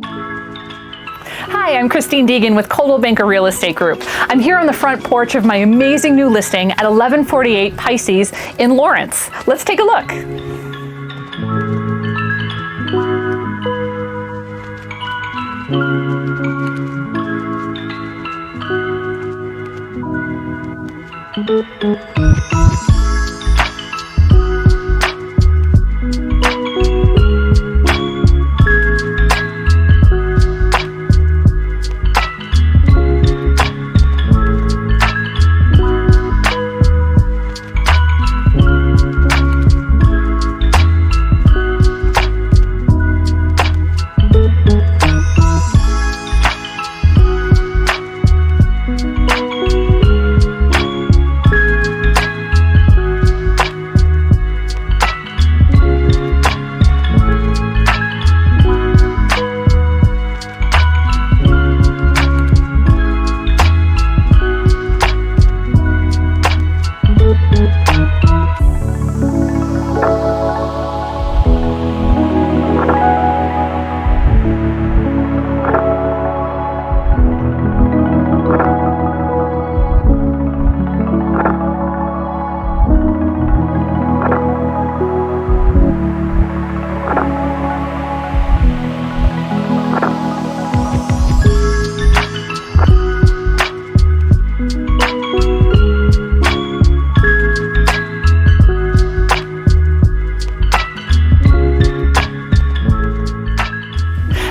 Hi, I'm Christine Deegan with Coldwell Banker Real Estate Group. I'm here on the front porch of my amazing new listing at 1148 Pisces in Lawrence. Let's take a look.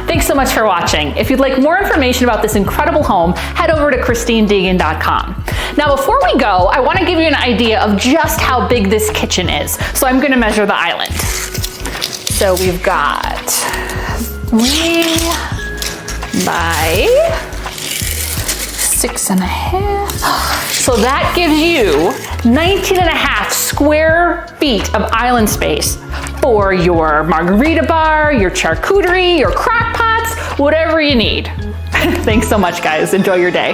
Thanks so much for watching. If you'd like more information about this incredible home, head over to christinedeegan.com. Now, before we go, I want to give you an idea of just how big this kitchen is. So I'm going to measure the island. So we've got 3 by 6.5. So that gives you 19.5 square feet of island space for your margarita bar, your charcuterie, your crock pots, whatever you need. Thanks so much, guys. Enjoy your day.